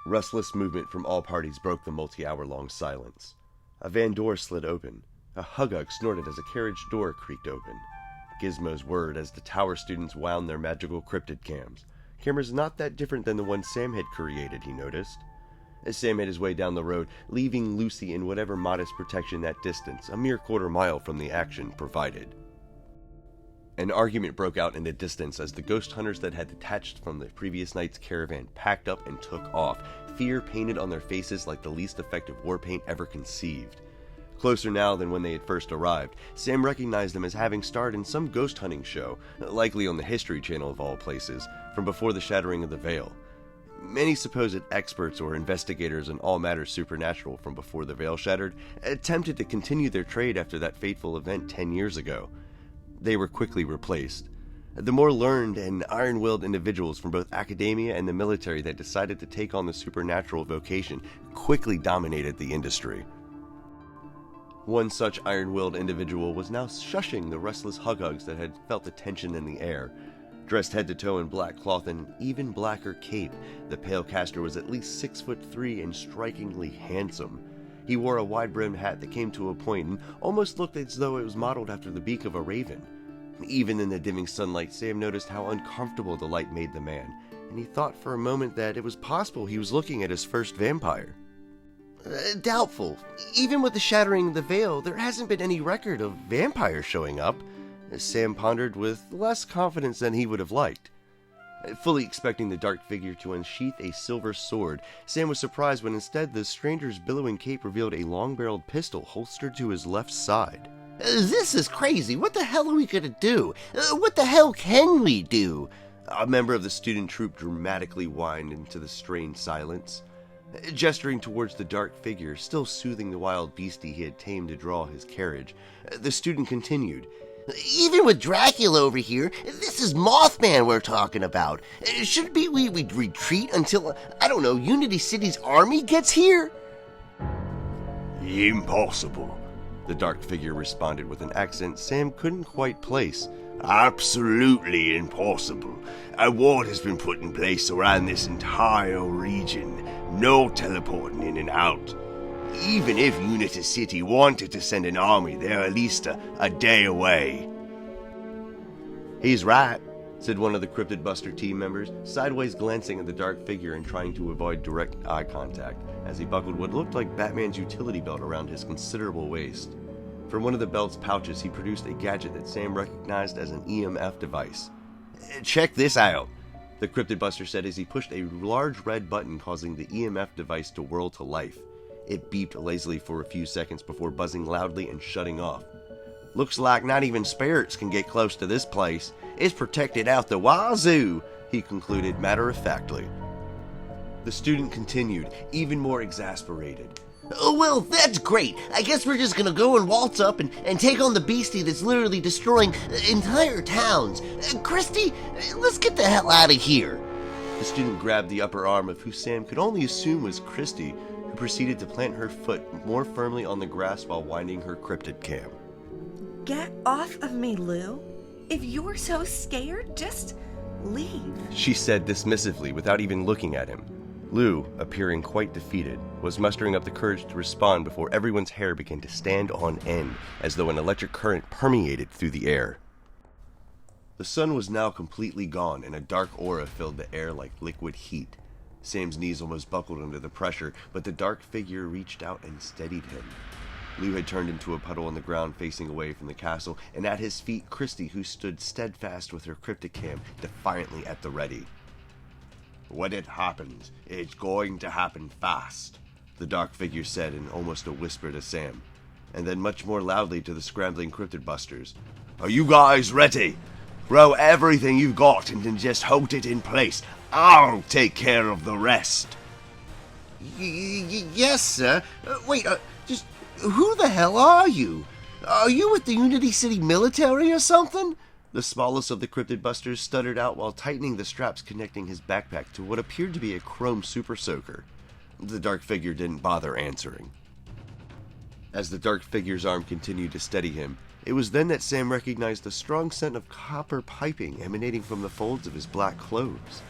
Restless movement from all parties broke the multi-hour-long silence. A van door slid open. A huggug snorted as a carriage door creaked open. Gizmos whirred as the tower students wound their magical cryptid cams. Cameras not that different than the one Sam had created, he noticed. As Sam made his way down the road, leaving Lucy in whatever modest protection that distance, a mere quarter-mile from the action, provided. An argument broke out in the distance as the ghost hunters that had detached from the previous night's caravan packed up and took off, fear painted on their faces like the least effective war paint ever conceived. Closer now than when they had first arrived, Sam recognized them as having starred in some ghost hunting show, likely on the History Channel of all places, from before the shattering of the veil. Many supposed experts or investigators in all matters supernatural from before the veil shattered attempted to continue their trade after that fateful event 10 years ago. They were quickly replaced. The more learned and iron-willed individuals from both academia and the military that decided to take on the supernatural vocation quickly dominated the industry. One such iron-willed individual was now shushing the restless huggugs that had felt the tension in the air. Dressed head to toe in black cloth and even blacker cape, the pale caster was at least 6'3" and strikingly handsome. He wore a wide-brimmed hat that came to a point and almost looked as though it was modeled after the beak of a raven. Even in the dimming sunlight, Sam noticed how uncomfortable the light made the man, and he thought for a moment that it was possible he was looking at his first vampire. Doubtful. Even with the shattering of the veil, there hasn't been any record of vampires showing up, Sam pondered with less confidence than he would have liked. Fully expecting the dark figure to unsheath a silver sword, Sam was surprised when instead the stranger's billowing cape revealed a long-barreled pistol holstered to his left side. This is crazy. What the hell are we gonna do? What the hell can we do? A member of the student troop dramatically whined into the strained silence. Gesturing towards the dark figure, still soothing the wild beastie he had tamed to draw his carriage, the student continued. Even with Dracula over here, this is Mothman we're talking about. Shouldn't we retreat until, I don't know, Unity City's army gets here? Impossible, the dark figure responded with an accent Sam couldn't quite place. Absolutely impossible. A ward has been put in place around this entire region. No teleporting in and out. Even if Unity City wanted to send an army, they're at least a day away. He's right, said one of the Cryptid Buster team members, sideways glancing at the dark figure and trying to avoid direct eye contact, as he buckled what looked like Batman's utility belt around his considerable waist. From one of the belt's pouches, he produced a gadget that Sam recognized as an EMF device. Check this out, the Cryptid Buster said as he pushed a large red button, causing the EMF device to whirl to life. It beeped lazily for a few seconds before buzzing loudly and shutting off. Looks like not even spirits can get close to this place. It's protected out the wazoo, he concluded matter-of-factly. The student continued, even more exasperated. Oh, well, that's great. I guess we're just gonna go and waltz up and take on the beastie that's literally destroying entire towns. Christy, let's get the hell out of here. The student grabbed the upper arm of who Sam could only assume was Christy, who proceeded to plant her foot more firmly on the grass while winding her cryptid cam. Get off of me, Lou. If you're so scared, just leave, she said dismissively without even looking at him. Lou, appearing quite defeated, was mustering up the courage to respond before everyone's hair began to stand on end, as though an electric current permeated through the air. The sun was now completely gone, and a dark aura filled the air like liquid heat. Sam's knees almost buckled under the pressure, but the dark figure reached out and steadied him. Lou had turned into a puddle on the ground facing away from the castle, and at his feet Christy, who stood steadfast with her crypticam defiantly at the ready. When it happens, it's going to happen fast, the dark figure said in almost a whisper to Sam, and then much more loudly to the scrambling Cryptid Busters. Are you guys ready? Throw everything you've got and then just hold it in place. I'll take care of the rest. Yes, sir. Wait, just who the hell are you? Are you with the Unity City military or something? The smallest of the Cryptid Busters stuttered out while tightening the straps connecting his backpack to what appeared to be a chrome super soaker. The dark figure didn't bother answering. As the dark figure's arm continued to steady him, it was then that Sam recognized the strong scent of copper piping emanating from the folds of his black clothes.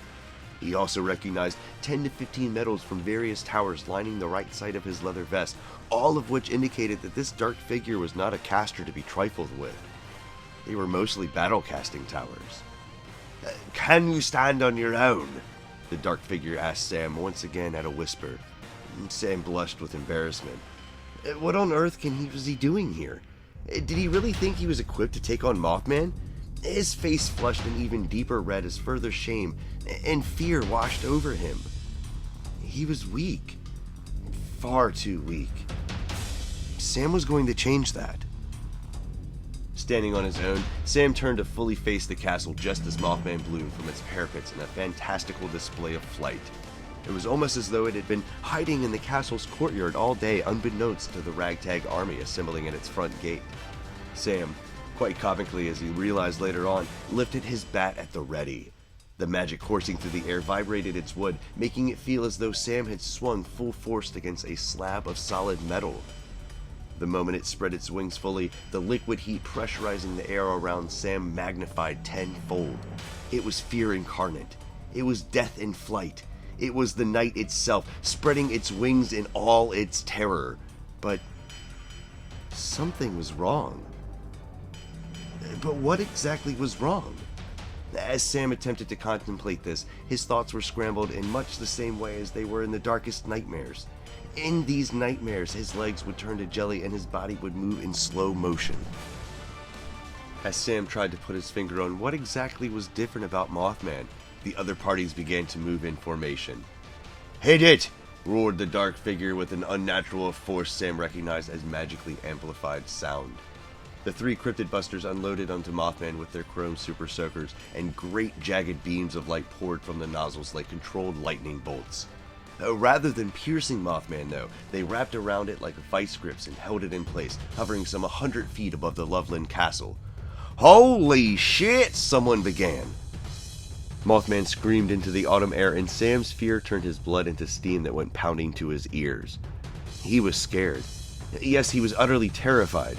He also recognized 10 to 15 medals from various towers lining the right side of his leather vest, all of which indicated that this dark figure was not a caster to be trifled with. They were mostly battle-casting towers. Can you stand on your own? The dark figure asked Sam once again at a whisper. Sam blushed with embarrassment. What on earth was he doing here? Did he really think he was equipped to take on Mothman? His face flushed an even deeper red as further shame and fear washed over him. He was weak. Far too weak. Sam was going to change that. Standing on his own, Sam turned to fully face the castle just as Mothman bloomed from its parapets in a fantastical display of flight. It was almost as though it had been hiding in the castle's courtyard all day, unbeknownst to the ragtag army assembling at its front gate. Sam, quite comically as he realized later on, lifted his bat at the ready. The magic coursing through the air vibrated its wood, making it feel as though Sam had swung full force against a slab of solid metal. The moment it spread its wings fully, the liquid heat pressurizing the air around Sam magnified tenfold. It was fear incarnate. It was death in flight. It was the night itself, spreading its wings in all its terror. But something was wrong. But what exactly was wrong? As Sam attempted to contemplate this, his thoughts were scrambled in much the same way as they were in the darkest nightmares. In these nightmares, his legs would turn to jelly and his body would move in slow motion. As Sam tried to put his finger on what exactly was different about Mothman, the other parties began to move in formation. Hit it! Roared the dark figure with an unnatural force Sam recognized as magically amplified sound. The three cryptid busters unloaded onto Mothman with their chrome super soakers, and great jagged beams of light poured from the nozzles like controlled lightning bolts. Rather than piercing Mothman, though, they wrapped around it like vice grips and held it in place, hovering some 100 feet above the Loveland Castle. Holy shit! Someone began. Mothman screamed into the autumn air, and Sam's fear turned his blood into steam that went pounding to his ears. He was scared. Yes, he was utterly terrified.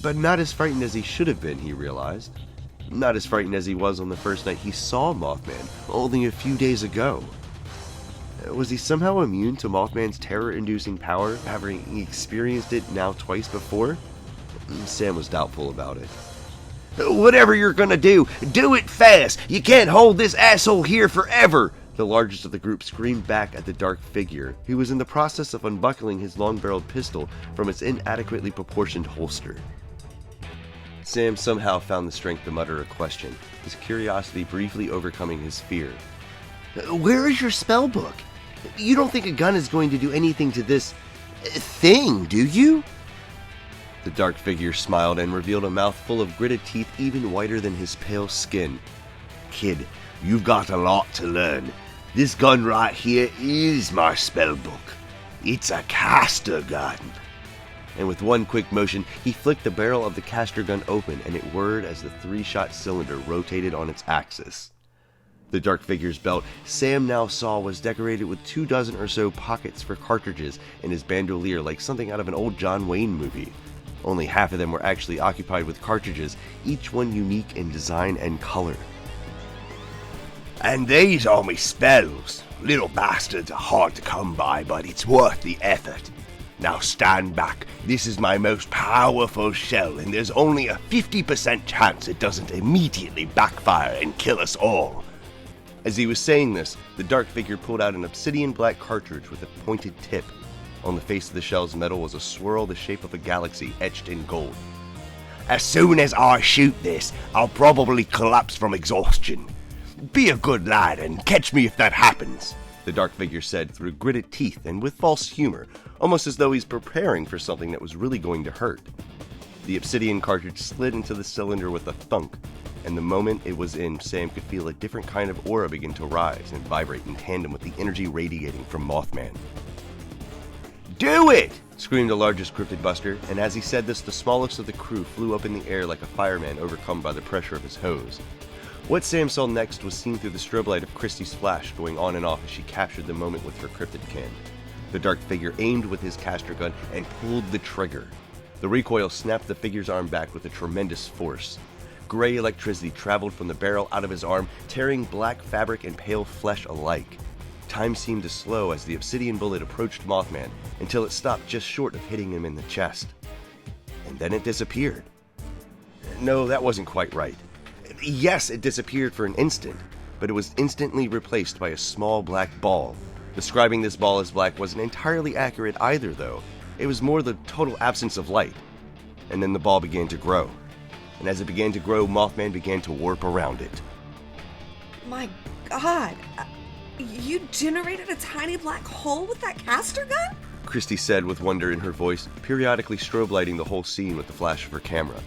But not as frightened as he should have been, he realized. Not as frightened as he was on the first night he saw Mothman, only a few days ago. Was he somehow immune to Mothman's terror-inducing power, having experienced it now twice before? Sam was doubtful about it. Whatever you're gonna do it fast! You can't hold this asshole here forever! The largest of the group screamed back at the dark figure, who was in the process of unbuckling his long-barreled pistol from its inadequately proportioned holster. Sam somehow found the strength to mutter a question, his curiosity briefly overcoming his fear. Where is your spell book? You don't think a gun is going to do anything to this thing, do you? The dark figure smiled and revealed a mouth full of gritted teeth even whiter than his pale skin. Kid, you've got a lot to learn. This gun right here is my spell book. It's a caster gun. And with one quick motion, he flicked the barrel of the caster gun open, and it whirred as the 3-shot cylinder rotated on its axis. The dark figure's belt, Sam now saw, was decorated with 24 or so pockets for cartridges in his bandolier like something out of an old John Wayne movie. Only half of them were actually occupied with cartridges, each one unique in design and color. And these are my spells. Little bastards are hard to come by, but it's worth the effort. Now stand back. This is my most powerful shell, and there's only a 50% chance it doesn't immediately backfire and kill us all. As he was saying this, the dark figure pulled out an obsidian black cartridge with a pointed tip. On the face of the shell's metal was a swirl the shape of a galaxy etched in gold. As soon as I shoot this, I'll probably collapse from exhaustion. Be a good lad and catch me if that happens, the dark figure said through gritted teeth and with false humor, almost as though he's preparing for something that was really going to hurt. The obsidian cartridge slid into the cylinder with a thunk, and the moment it was in, Sam could feel a different kind of aura begin to rise and vibrate in tandem with the energy radiating from Mothman. Do it! Screamed the largest cryptid buster, and as he said this, the smallest of the crew flew up in the air like a fireman overcome by the pressure of his hose. What Sam saw next was seen through the strobe light of Christie's flash going on and off as she captured the moment with her cryptid can. The dark figure aimed with his caster gun and pulled the trigger. The recoil snapped the figure's arm back with a tremendous force. gray electricity traveled from the barrel out of his arm, tearing black fabric and pale flesh alike. Time seemed to slow as the obsidian bullet approached Mothman until it stopped just short of hitting him in the chest. And then it disappeared. No, that wasn't quite right. Yes, it disappeared for an instant, but it was instantly replaced by a small black ball. Describing this ball as black wasn't entirely accurate either, though. It was more the total absence of light. And then the ball began to grow. And as it began to grow, Mothman began to warp around it. My God, you generated a tiny black hole with that caster gun? Christy said with wonder in her voice, periodically strobe lighting the whole scene with the flash of her camera.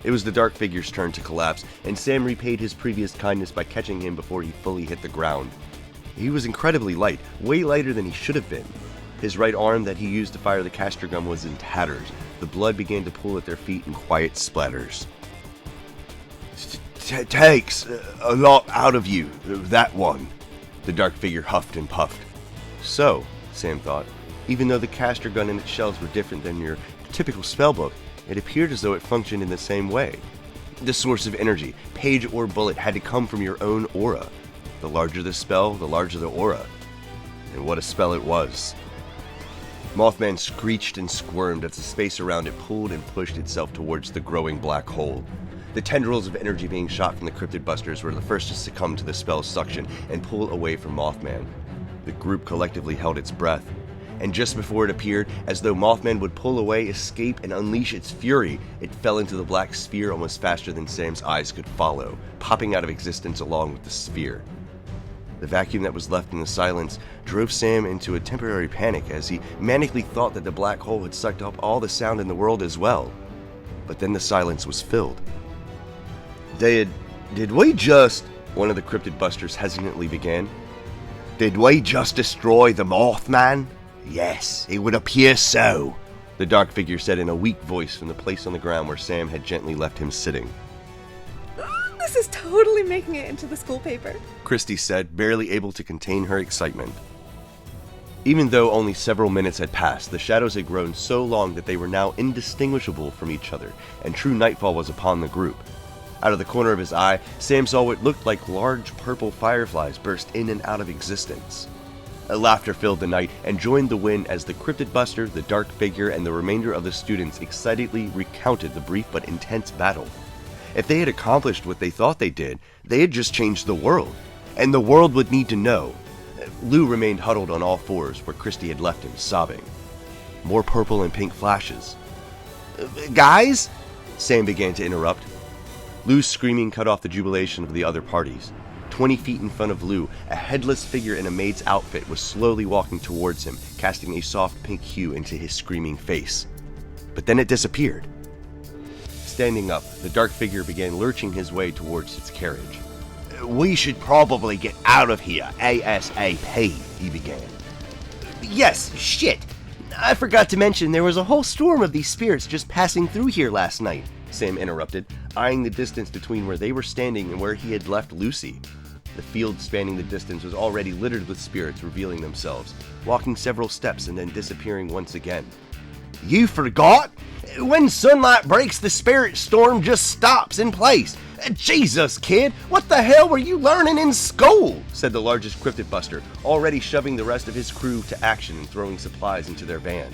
It was the dark figure's turn to collapse, and Sam repaid his previous kindness by catching him before he fully hit the ground. He was incredibly light, way lighter than he should have been. His right arm that he used to fire the caster gun was in tatters. The blood began to pool at their feet in quiet splatters. Takes a lot out of you, that one. The dark figure huffed and puffed. So, Sam thought, even though the caster gun and its shells were different than your typical spellbook, it appeared as though it functioned in the same way. The source of energy, page or bullet, had to come from your own aura. The larger the spell, the larger the aura. And what a spell it was. Mothman screeched and squirmed as the space around it pulled and pushed itself towards the growing black hole. The tendrils of energy being shot from the Cryptid Busters were the first to succumb to the spell's suction and pull away from Mothman. The group collectively held its breath. And just before it appeared, as though Mothman would pull away, escape, and unleash its fury, it fell into the black sphere almost faster than Sam's eyes could follow, popping out of existence along with the sphere. The vacuum that was left in the silence drove Sam into a temporary panic as he manically thought that the black hole had sucked up all the sound in the world as well. But then the silence was filled. Did we just... One of the Cryptid Busters hesitantly began. Did we just destroy the Mothman? Yes, it would appear so. The dark figure said in a weak voice from the place on the ground where Sam had gently left him sitting. This is totally making it into the school paper, Christy said, barely able to contain her excitement. Even though only several minutes had passed, the shadows had grown so long that they were now indistinguishable from each other, and true nightfall was upon the group. Out of the corner of his eye, Sam saw what looked like large purple fireflies burst in and out of existence. A laughter filled the night and joined the wind as the Cryptid Buster, the dark figure, and the remainder of the students excitedly recounted the brief but intense battle. If they had accomplished what they thought they did, they had just changed the world, and the world would need to know. Lou remained huddled on all fours where Christy had left him, sobbing. More purple and pink flashes. Guys? Sam began to interrupt. Lou's screaming cut off the jubilation of the other parties. 20 feet in front of Lou, a headless figure in a maid's outfit was slowly walking towards him, casting a soft pink hue into his screaming face. But then it disappeared. Standing up, the dark figure began lurching his way towards its carriage. We should probably get out of here ASAP, he began. Yes, shit. I forgot to mention there was a whole storm of these spirits just passing through here last night, Sam interrupted, eyeing the distance between where they were standing and where he had left Lucy. The field spanning the distance was already littered with spirits revealing themselves, walking several steps and then disappearing once again. You forgot? When sunlight breaks, the spirit storm just stops in place. Jesus, kid, what the hell were you learning in school? Said the largest Cryptid Buster, already shoving the rest of his crew to action and throwing supplies into their van.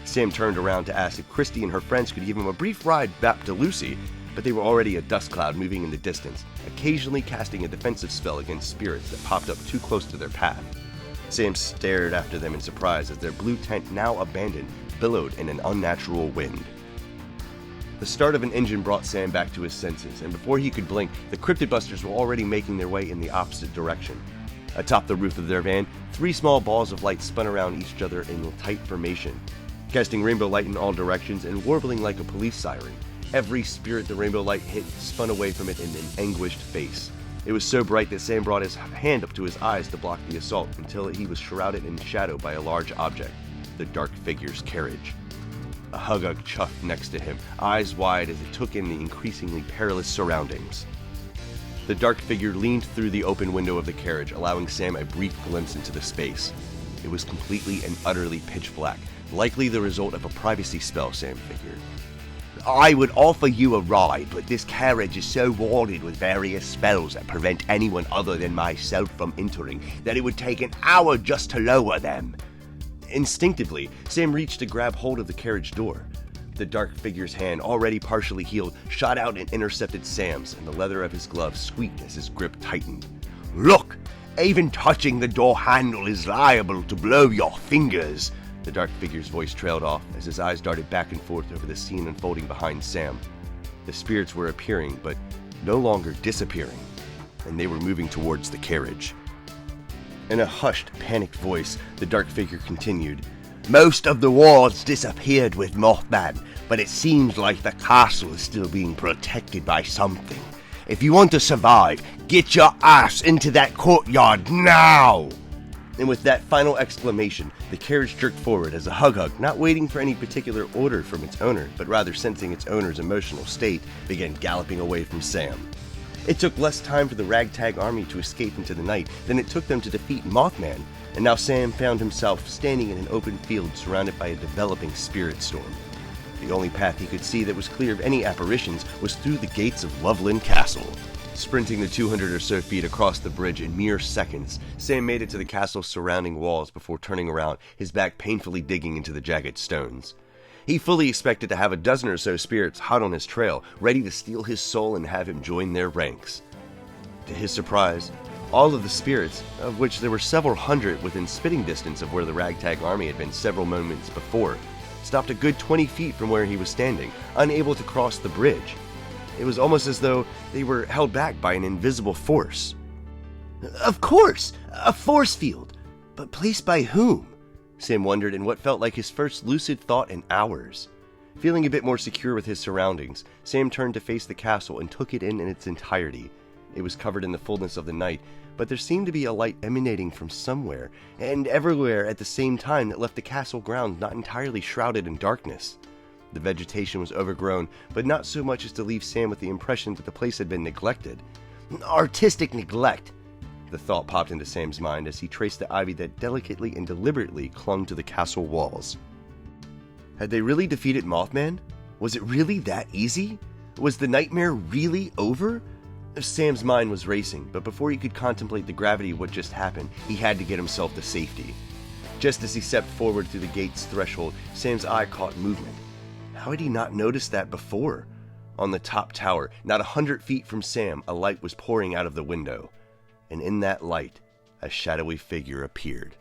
Sam turned around to ask if Christy and her friends could give him a brief ride back to Lucy, but they were already a dust cloud moving in the distance, occasionally casting a defensive spell against spirits that popped up too close to their path. Sam stared after them in surprise as their blue tent, now abandoned, billowed in an unnatural wind. The start of an engine brought Sam back to his senses, and before he could blink, the Cryptid Busters were already making their way in the opposite direction. Atop the roof of their van, 3 small balls of light spun around each other in a tight formation, casting rainbow light in all directions and warbling like a police siren. Every spirit the rainbow light hit spun away from it in an anguished face. It was so bright that Sam brought his hand up to his eyes to block the assault until he was shrouded in shadow by a large object, the dark figure's carriage. A huggug chuffed next to him, eyes wide as it took in the increasingly perilous surroundings. The dark figure leaned through the open window of the carriage, allowing Sam a brief glimpse into the space. It was completely and utterly pitch black, likely the result of a privacy spell, Sam figured. I would offer you a ride, but this carriage is so warded with various spells that prevent anyone other than myself from entering that it would take an hour just to lower them. Instinctively, Sam reached to grab hold of the carriage door. The dark figure's hand, already partially healed, shot out and intercepted Sam's, and the leather of his glove squeaked as his grip tightened. Look, even touching the door handle is liable to blow your fingers. The dark figure's voice trailed off as his eyes darted back and forth over the scene unfolding behind Sam. The spirits were appearing, but no longer disappearing, and they were moving towards the carriage. In a hushed, panicked voice, the dark figure continued, Most of the wards disappeared with Mothman, but it seems like the castle is still being protected by something. If you want to survive, get your ass into that courtyard now! And with that final exclamation, the carriage jerked forward as a hug, not waiting for any particular order from its owner, but rather sensing its owner's emotional state, began galloping away from Sam. It took less time for the ragtag army to escape into the night than it took them to defeat Mothman, and now Sam found himself standing in an open field surrounded by a developing spirit storm. The only path he could see that was clear of any apparitions was through the gates of Loveland Castle. Sprinting the 200 or so feet across the bridge in mere seconds, Sam made it to the castle's surrounding walls before turning around, his back painfully digging into the jagged stones. He fully expected to have a dozen or so spirits hot on his trail, ready to steal his soul and have him join their ranks. To his surprise, all of the spirits, of which there were several hundred within spitting distance of where the ragtag army had been several moments before, stopped a good 20 feet from where he was standing, unable to cross the bridge. It was almost as though they were held back by an invisible force. Of course, a force field. But placed by whom? Sam wondered in what felt like his first lucid thought in hours. Feeling a bit more secure with his surroundings, Sam turned to face the castle and took it in its entirety. It was covered in the fullness of the night, but there seemed to be a light emanating from somewhere, and everywhere at the same time that left the castle grounds not entirely shrouded in darkness. The vegetation was overgrown, but not so much as to leave Sam with the impression that the place had been neglected. Artistic neglect. The thought popped into Sam's mind as he traced the ivy that delicately and deliberately clung to the castle walls. Had they really defeated Mothman? Was it really that easy? Was the nightmare really over? Sam's mind was racing, but before he could contemplate the gravity of what just happened, he had to get himself to safety. Just as he stepped forward through the gate's threshold, Sam's eye caught movement. How had he not noticed that before? On the top tower, not 100 feet from Sam, a light was pouring out of the window. And in that light, a shadowy figure appeared.